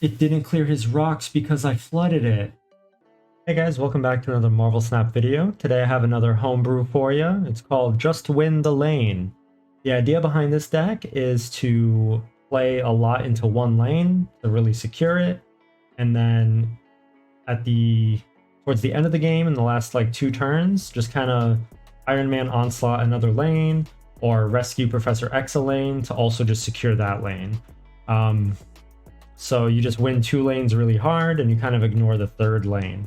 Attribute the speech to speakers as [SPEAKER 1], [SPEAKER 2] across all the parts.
[SPEAKER 1] It didn't clear his rocks because I flooded it. Hey guys, welcome back to another Marvel Snap video. Today I have another homebrew for you. It's called Just Win the Lane. The idea behind this deck is to play a lot into one lane to really secure it, and then towards the end of the game in the last like 2 turns, just kind of Iron Man onslaught another lane or rescue Professor X a lane to also just secure that lane. So you just win 2 lanes really hard and you kind of ignore the 3rd lane.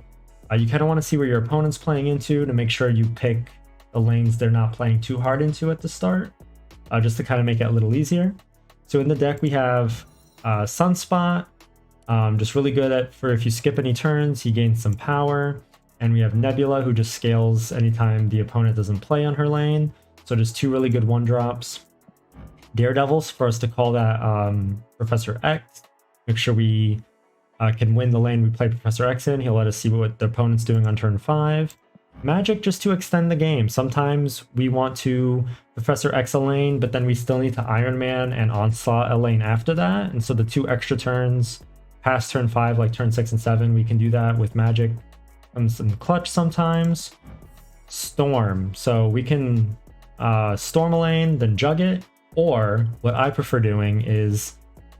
[SPEAKER 1] You kind of want to see where your opponent's playing into to make sure you pick the lanes they're not playing too hard into at the start, just to kind of make it a little easier. So in the deck we have Sunspot, just really good at for if you skip any turns, he gains some power. And we have Nebula, who just scales anytime the opponent doesn't play on her lane. So just 2 really good 1-drops. Daredevils for us to call that Professor X. Make sure we can win the lane we play Professor X in. He'll let us see what the opponent's doing on turn 5. Magic just to extend the game. Sometimes we want to Professor X a lane, but then we still need to Iron Man and Onslaught a lane after that. And so the 2 extra turns past turn 5, like turn 6 and 7, we can do that with Magic. Comes in clutch sometimes. Storm. So we can storm a lane, then jug it. Or what I prefer doing is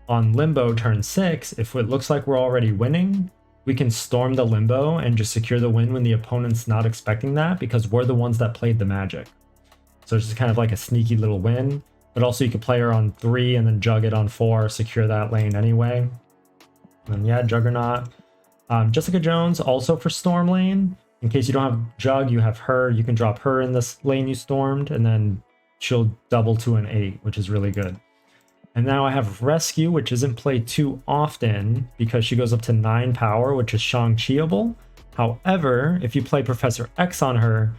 [SPEAKER 1] on Limbo turn 6, if it looks like we're already winning, we can storm the Limbo and just secure the win when the opponent's not expecting that, because we're the ones that played the Magic. So it's just kind of like a sneaky little win. But also you could play her on 3 and then jug it on 4, secure that lane anyway. And yeah, Juggernaut. Jessica Jones also for Storm lane. In case you don't have Jug, you have her. You can drop her in this lane you stormed, and then she'll double to an 8, which is really good. And now I have Rescue, which isn't played too often because she goes up to 9 power, which is Shang-Chi-able. However, if you play Professor X on her,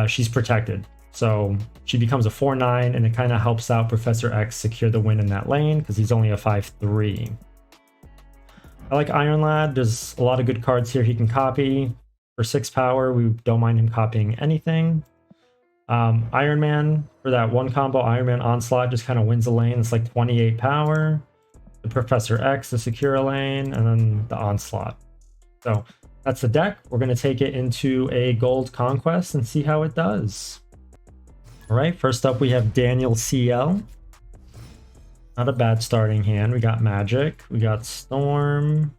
[SPEAKER 1] she's protected. So she becomes a 4/9, and it kind of helps out Professor X secure the win in that lane because he's only a 5/3. I like Iron Lad. There's a lot of good cards here he can copy. For 6 power, we don't mind him copying anything. Iron Man, for that 1 combo, Iron Man Onslaught just kind of wins a lane. It's like 28 power. The Professor X to secure a lane, and then the Onslaught. So that's the deck. We're going to take it into a Gold Conquest and see how it does. All right, first up we have Daniel CL. Not a bad starting hand. We got Magic, we got Storm.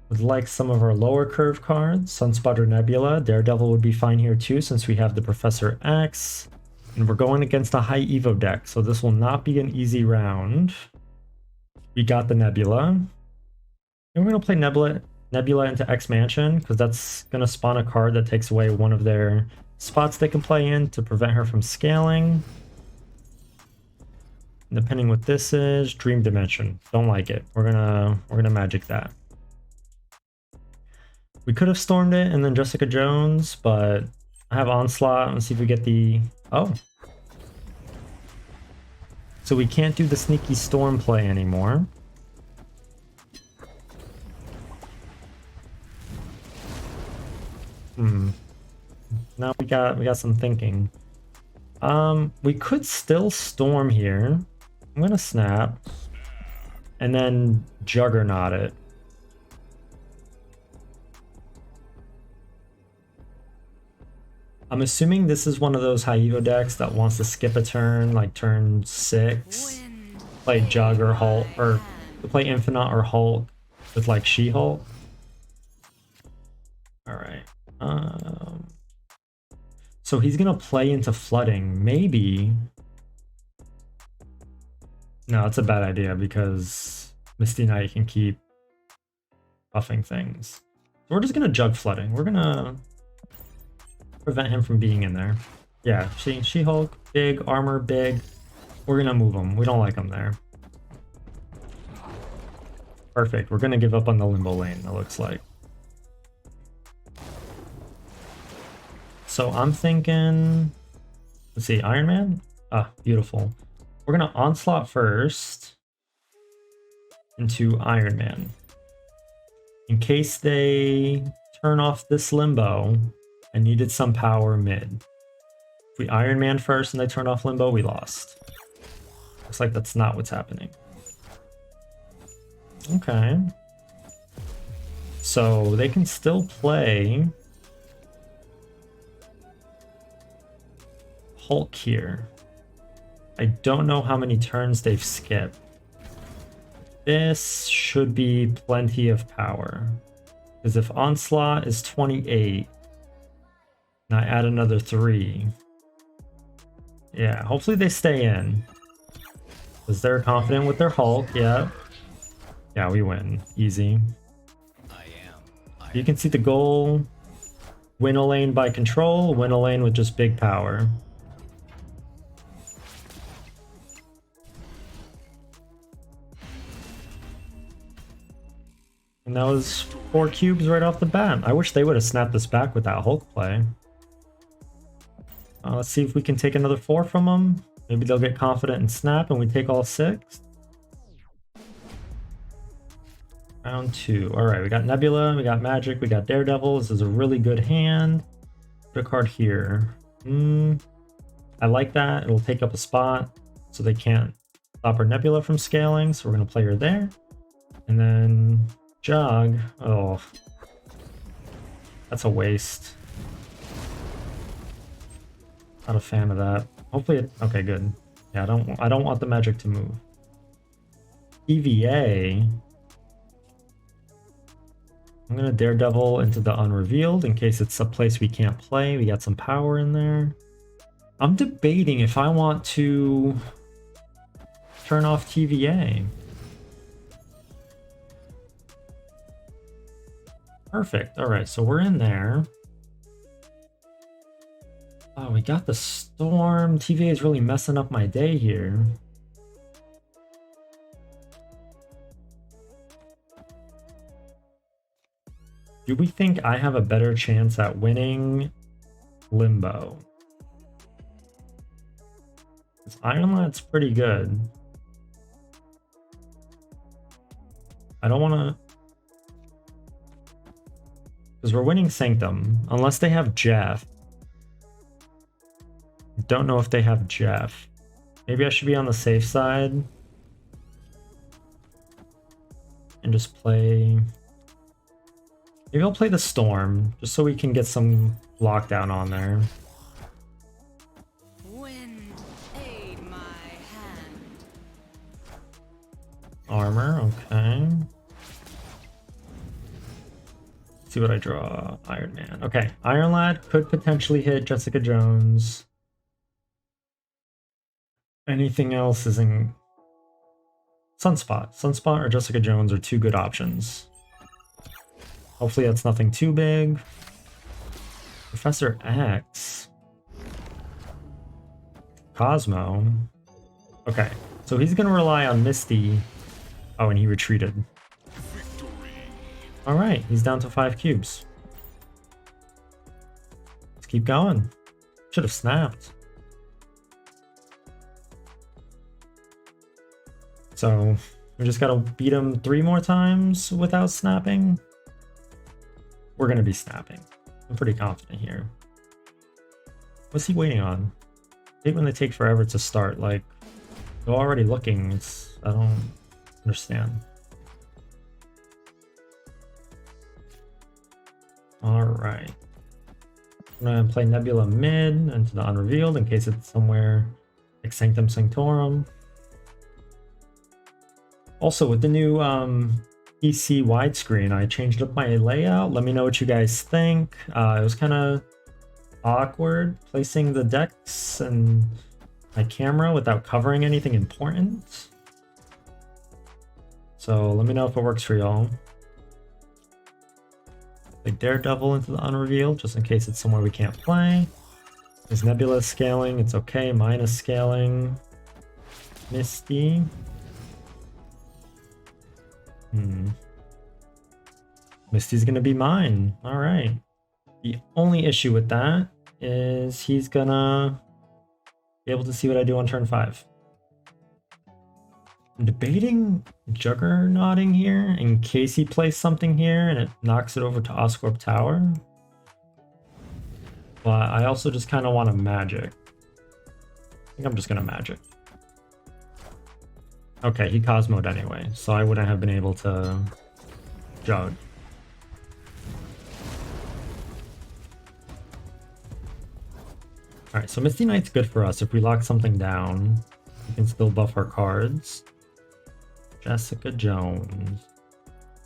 [SPEAKER 1] Would like some of our lower curve cards. Sunspot or Nebula. Daredevil would be fine here too, since we have the Professor X. And we're going against a High Evo deck, so this will not be an easy round. We got the Nebula. And we're going to play Nebula into X Mansion, because that's going to spawn a card that takes away one of their spots they can play in to prevent her from scaling. Depending what this is, Dream Dimension. Don't like it. We're gonna Magic that. We could have stormed it and then Jessica Jones, but I have Onslaught. Let's see if we get the... Oh. So we can't do the sneaky storm play anymore. Now we got some thinking. We could still storm here. I'm gonna snap and then Juggernaut it. I'm assuming this is one of those High Evo decks that wants to skip a turn, like turn 6, play Jug or Hulk, or play Infinite or Hulk with like She-Hulk. All right. So he's gonna play into flooding, maybe. No, it's a bad idea because Misty Knight can keep buffing things. So we're just gonna jug flooding. We're gonna prevent him from being in there. Yeah, She-Hulk, big, armor, big. We're gonna move him. We don't like him there. Perfect. We're gonna give up on the Limbo lane, it looks like. So I'm thinking, let's see, Iron Man? Ah, beautiful. We're gonna Onslaught first into Iron Man. In case they turn off this Limbo, I needed some power mid. If we Iron Man first and they turn off Limbo, we lost. Looks like that's not what's happening. Okay. So they can still play Hulk here. I don't know how many turns they've skipped. This should be plenty of power. Because if Onslaught is 28, and I add another 3. Yeah, hopefully they stay in. Because they're confident with their Hulk, yeah. Yeah, we win. Easy. You can see the goal. Win a lane by control, win a lane with just big power. And that was 4 cubes right off the bat. I wish they would have snapped this back with that Hulk play. Let's see if we can take another 4 from them. Maybe they'll get confident and snap and we take all 6. Round 2. Alright, we got Nebula, we got Magic, we got Daredevil. This is a really good hand. Put a card here. I like that. It'll take up a spot so they can't stop our Nebula from scaling. So we're going to play her there. And then Jog. Oh, that's a waste. Not a fan of that. Hopefully it, okay, good. Yeah, I don't want the Magic to move. EVA. I'm gonna Daredevil into the Unrevealed in case it's a place we can't play. We got some power in there. I'm debating if I want to turn off TVA. Perfect. All right, so we're in there. Oh, we got the Storm. TVA is really messing up my day here. Do we think I have a better chance at winning Limbo? This Iron Lad's pretty good. I don't want to... Because we're winning Sanctum, unless they have Jeff. Don't know if they have Jeff. Maybe I should be on the safe side. And just play... Maybe I'll play the Storm, just so we can get some lockdown on there.
[SPEAKER 2] Wind, aid my hand.
[SPEAKER 1] Armor, okay. Let's see what I draw. Iron Man. Okay, Iron Lad could potentially hit Jessica Jones. Anything else is in... Sunspot. Sunspot or Jessica Jones are 2 good options. Hopefully that's nothing too big. Professor X. Cosmo. Okay, so he's gonna rely on Misty. Oh, and he retreated. Alright, he's down to 5 cubes. Let's keep going. Should have snapped. So, we just gotta beat him 3 more times without snapping. We're gonna be snapping. I'm pretty confident here. What's he waiting on? I hate when they take forever to start. Like, they're already looking. I don't understand. Alright. I'm gonna play Nebula mid into the Unrevealed in case it's somewhere like Sanctum Sanctorum. Also, with the new PC widescreen, I changed up my layout. Let me know what you guys think. It was kind of awkward placing the decks and my camera without covering anything important. So let me know if it works for y'all. Like Daredevil into the Unrevealed, just in case it's somewhere we can't play. Is Nebula scaling? It's okay. Mine is scaling. Misty. Misty's gonna be mine. All right. The only issue with that is he's gonna be able to see what I do on turn 5. I'm debating Juggernauting here in case he plays something here and it knocks it over to Oscorp Tower. But I also just kind of want a Magic. I think I'm just gonna Magic. Okay, he Cosmo'd anyway, so I wouldn't have been able to judge. Alright, so Misty Knight's good for us. If we lock something down, we can still buff our cards. Jessica Jones.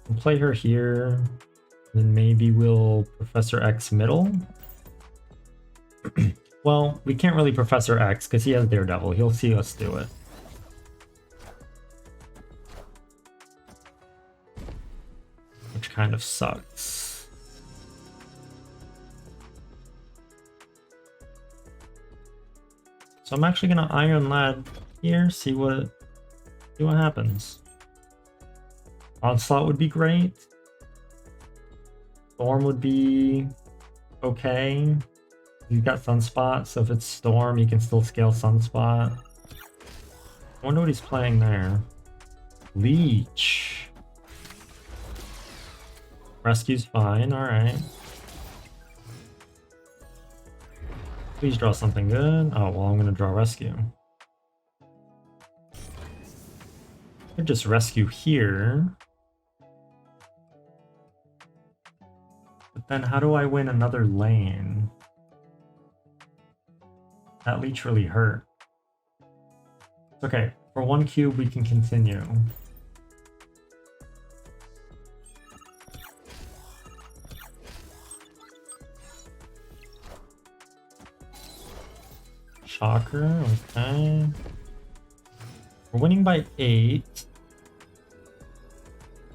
[SPEAKER 1] We'll play her here. Then maybe we'll Professor X middle. Well, we can't really Professor X because he has Daredevil. He'll see us do it. Which kind of sucks. So I'm actually gonna Iron Lad here, see what happens. Onslaught would be great. Storm would be okay. He's got Sunspot, so if it's Storm, he can still scale Sunspot. I wonder what he's playing there. Leech. Rescue's fine, alright. Please draw something good. Oh, well, I'm gonna draw Rescue. I could just Rescue here. But then how do I win another lane? That Leech really hurt. Okay, for one cube we can continue. Shocker, okay. We're winning by 8.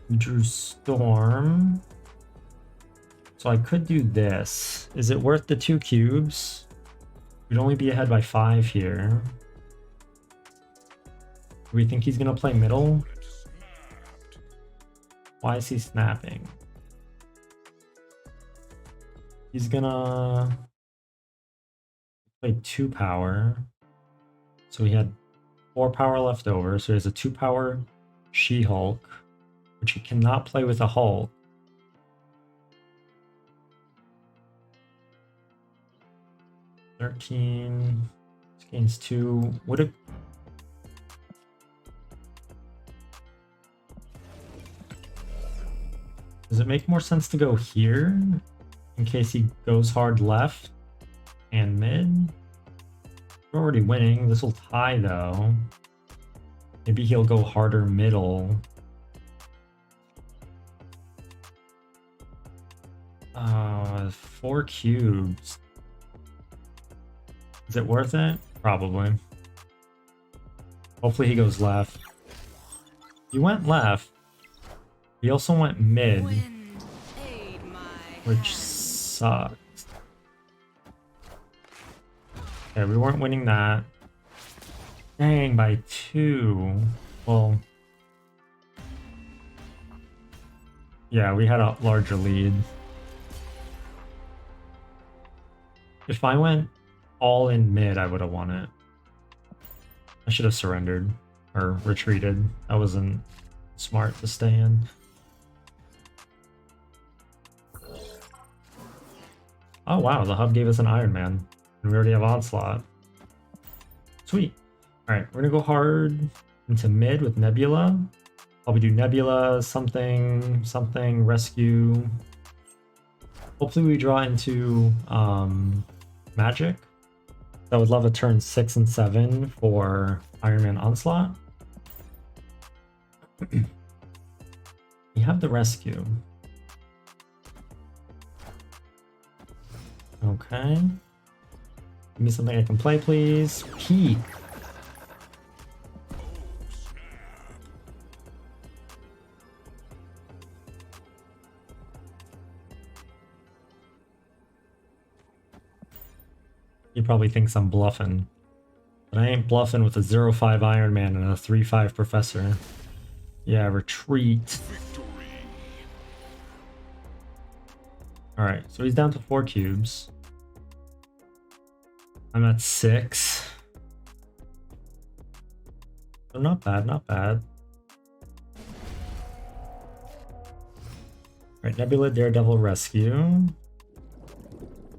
[SPEAKER 1] We drew Storm. So I could do this. Is it worth the 2 cubes? We'd only be ahead by 5 here. Do we think he's gonna play middle? Why is he snapping? He's gonna play 2 power. So he had 4 power left over. So he has a 2 power She-Hulk, which he cannot play with a Hulk. $13. This gains 2. Would it? Does it make more sense to go here in case he goes hard left and mid? We're already winning. This will tie though. Maybe he'll go harder middle. 4 cubes. Is it worth it? Probably. Hopefully he goes left. He went left. He also went mid, which sucks. Okay, we weren't winning that. Dang, by 2. Well, yeah, we had a larger lead. If I went all in mid, I would have won it. I should have surrendered or retreated. I wasn't smart to stay in. Oh wow, the hub gave us an Iron Man. And we already have Onslaught. Sweet. Alright, we're gonna go hard into mid with Nebula. Probably do Nebula, something, Rescue. Hopefully we draw into Magic. I would love a turn 6 and 7 for Iron Man Onslaught. We have the Rescue. Okay. Give me something I can play, please. Peak. He probably thinks I'm bluffing. But I ain't bluffing with a 0-5 Iron Man and a 3-5 Professor. Yeah, retreat. Alright, so he's down to 4 cubes. I'm at 6. So not bad, not bad. Alright, Nebula, Daredevil, Rescue.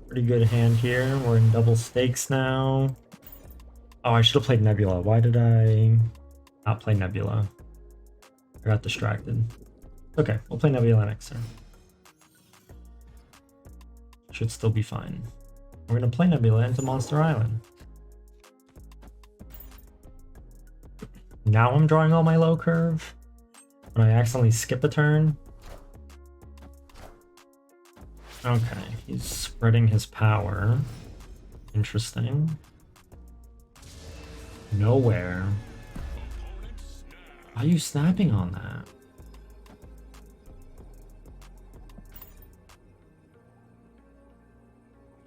[SPEAKER 1] Pretty good hand here. We're in double stakes now. Oh, I should have played Nebula. Why did I? not play Nebula. I got distracted. Okay, we'll play Nebula next turn. Should still be fine. We're gonna play Nebula into Monster Island. Now I'm drawing all my low curve when I accidentally skip a turn. Okay, he's spreading his power. Interesting. Nowhere. Why are you snapping on that?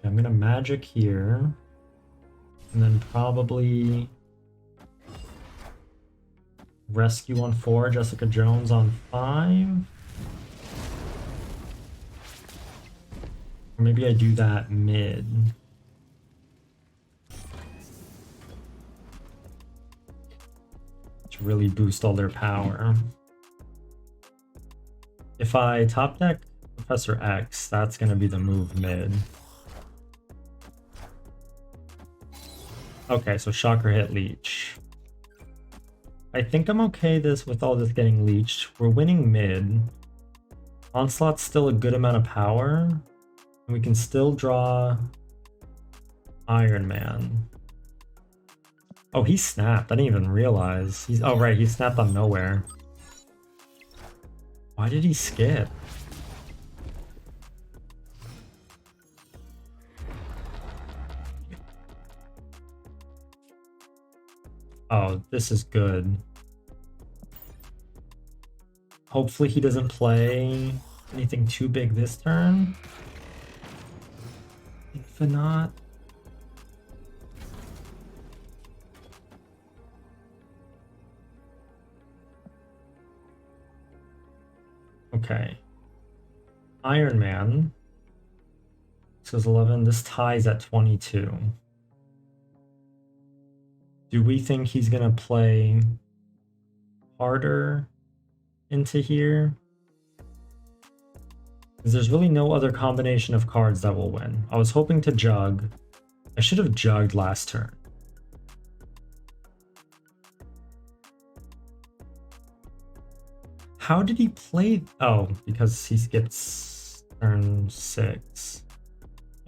[SPEAKER 1] I'm gonna magic here. And then probably rescue on 4, Jessica Jones on 5. Or maybe I do that mid. To really boost all their power. If I top deck Professor X, that's gonna be the move mid. Okay, so Shocker hit Leech. I think I'm okay with all this getting leeched. We're winning mid. Onslaught's still a good amount of power. And we can still draw Iron Man. Oh, he snapped. I didn't even realize. Oh, right, he snapped on nowhere. Why did he skip? Oh, this is good. Hopefully he doesn't play anything too big this turn. Infinite. Okay. Iron Man. This is 11. This ties at 22. Do we think he's gonna play harder into here? Because there's really no other combination of cards that will win. I was hoping to jug. I should have jugged last turn. How did he play? Oh, because he skips turn 6.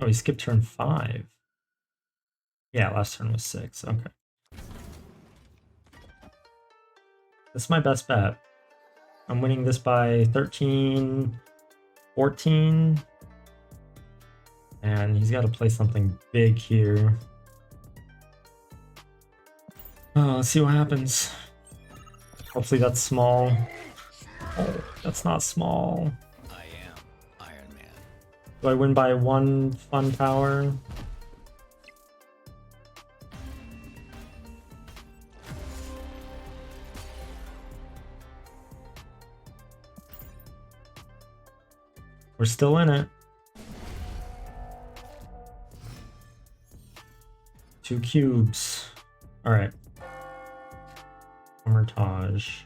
[SPEAKER 1] Oh, he skipped turn 5. Yeah, last turn was 6. Okay. That's my best bet. I'm winning this by 13, 14. And he's got to play something big here. Oh, let's see what happens. Hopefully that's small. Oh, that's not small.
[SPEAKER 3] I am Iron Man.
[SPEAKER 1] Do I win by 1 fun power? We're still in it. 2 cubes. All right. Hermitage.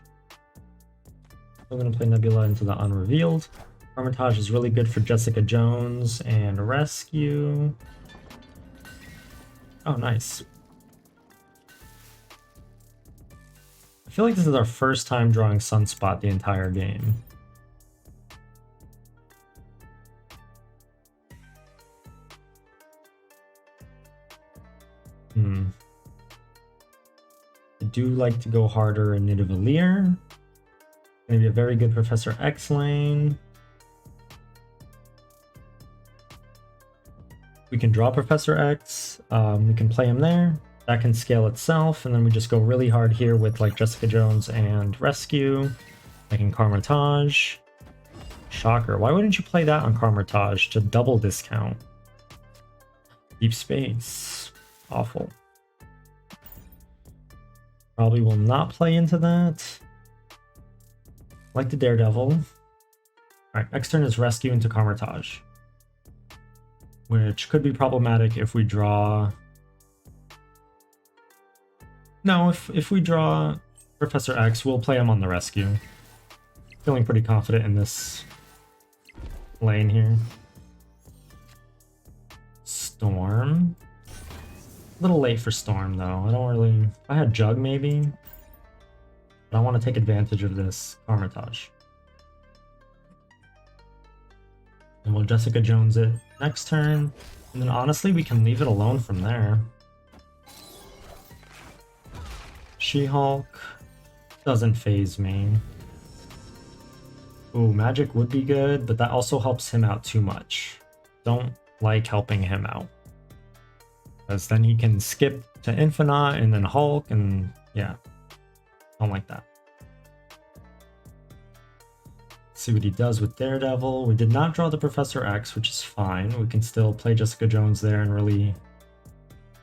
[SPEAKER 1] We're going to play Nebula into the Unrevealed. Hermitage is really good for Jessica Jones and Rescue. Oh, nice. I feel like this is our first time drawing Sunspot the entire game. I do like to go harder in Nidavellir. Maybe a very good Professor X lane. We can draw Professor X. We can play him there. That can scale itself, and then we just go really hard here with like Jessica Jones and Rescue. I can Carmitage. Shocker. Why wouldn't you play that on Carmitage to double discount? Deep Space. Awful. Probably will not play into that. Like the Daredevil. Alright, next turn is Rescue into Carmitage. Which could be problematic if we draw... No, if we draw Professor X, we'll play him on the Rescue. Feeling pretty confident in this lane here. Storm. A little late for Storm, though. I don't really... If I had Jug, maybe. But I want to take advantage of this Armitage. And we'll Jessica Jones it next turn. And then honestly, we can leave it alone from there. She-Hulk doesn't phase me. Ooh, magic would be good, but that also helps him out too much. Don't like helping him out. Because then he can skip to Infinite and then Hulk, and yeah. Don't like that. See what he does with Daredevil. We did not draw the Professor X, which is fine. We can still play Jessica Jones there and really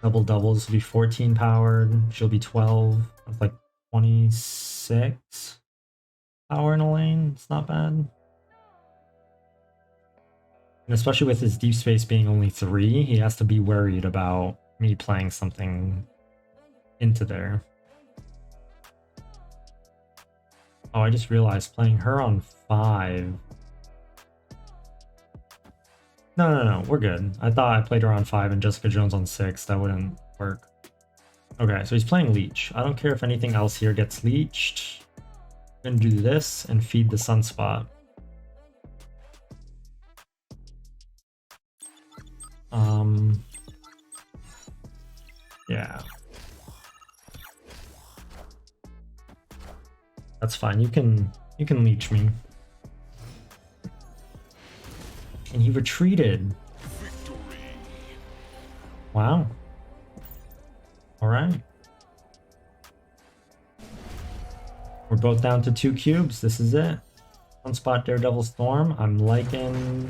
[SPEAKER 1] double. This will be 14 powered. She'll be 12. That's like 26 power in a lane. It's not bad. And especially with his deep space being only 3, he has to be worried about me playing something into there. Oh, I just realized playing her on 5. No, we're good. I thought I played her on 5 and Jessica Jones on 6. That wouldn't work. Okay, so he's playing Leech. I don't care if anything else here gets leeched. I'm gonna do this and feed the Sunspot. Yeah. That's fine. You can leech me. And he retreated. Wow. All right. We're both down to 2 cubes. This is it. Sunspot, Daredevil, Storm. I'm liking...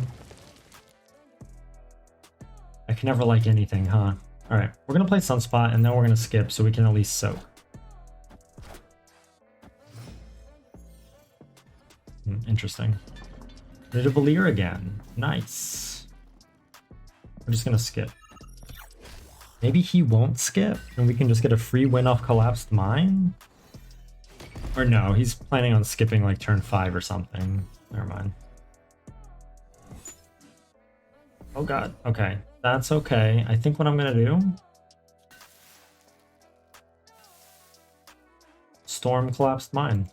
[SPEAKER 1] I can never like anything, huh? All right. We're going to play Sunspot, and then we're going to skip so we can at least soak. Interesting. Nidavellir again. Nice. We're just gonna skip. Maybe he won't skip and we can just get a free win off Collapsed Mine? Or no, he's planning on skipping like turn 5 or something. Never mind. Oh god, okay. That's okay. I think what I'm gonna do... Storm Collapsed Mine.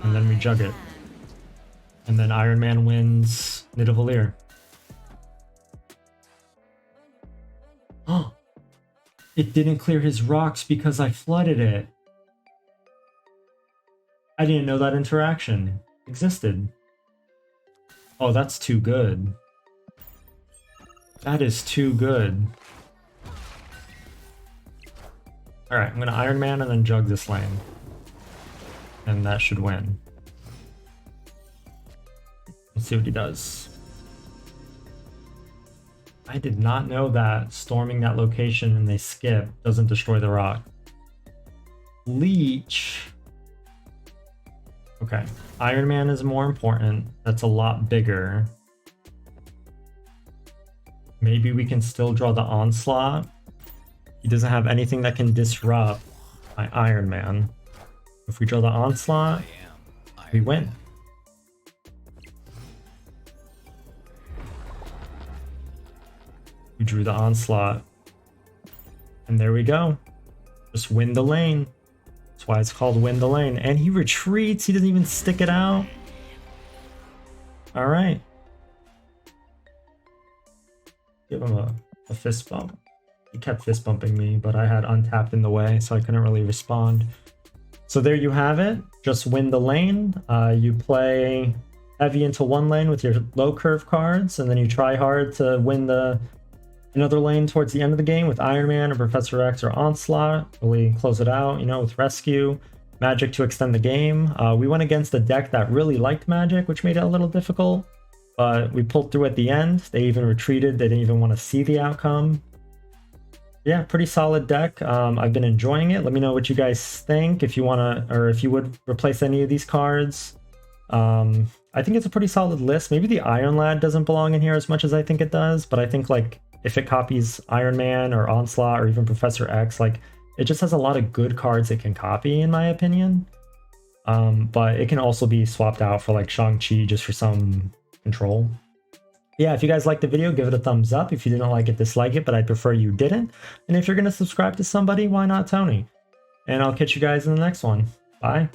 [SPEAKER 1] And then we jug it. And then Iron Man wins Nidavellir. Oh! It didn't clear his rocks because I flooded it. I didn't know that interaction existed. Oh, that's too good. That is too good. Alright, I'm gonna Iron Man and then jug this lane. And that should win. Let's see what he does. I did not know that storming that location and they skip doesn't destroy the rock. Leech. Okay, Iron Man is more important. That's a lot bigger. Maybe we can still draw the Onslaught. He doesn't have anything that can disrupt my Iron Man. If we draw the Onslaught, we win. We drew the Onslaught. And there we go. Just win the lane. That's why it's called win the lane. And he retreats. He doesn't even stick it out. Alright. Give him a fist bump. He kept fist bumping me, but I had untapped in the way, so I couldn't really respond. So there you have it. Just win the lane. You play heavy into one lane with your low curve cards, and then you try hard to win another lane towards the end of the game with Iron Man or Professor X or Onslaught. Really close it out, you know, with Rescue. Magic to extend the game. We went against a deck that really liked Magic, which made it a little difficult, but we pulled through at the end. They even retreated. They didn't even want to see the outcome. Yeah, pretty solid deck. I've been enjoying it. Let me know what you guys think, if you want to, or if you would replace any of these cards. I think it's a pretty solid list. Maybe the Iron Lad doesn't belong in here as much as I think it does, but I think like if it copies Iron Man or Onslaught or even Professor X, like it just has a lot of good cards it can copy in my opinion. But it can also be swapped out for like Shang-Chi just for some control. Yeah, if you guys liked the video, give it a thumbs up. If you didn't like it, dislike it, but I'd prefer you didn't. And if you're going to subscribe to somebody, why not Tony? And I'll catch you guys in the next one. Bye.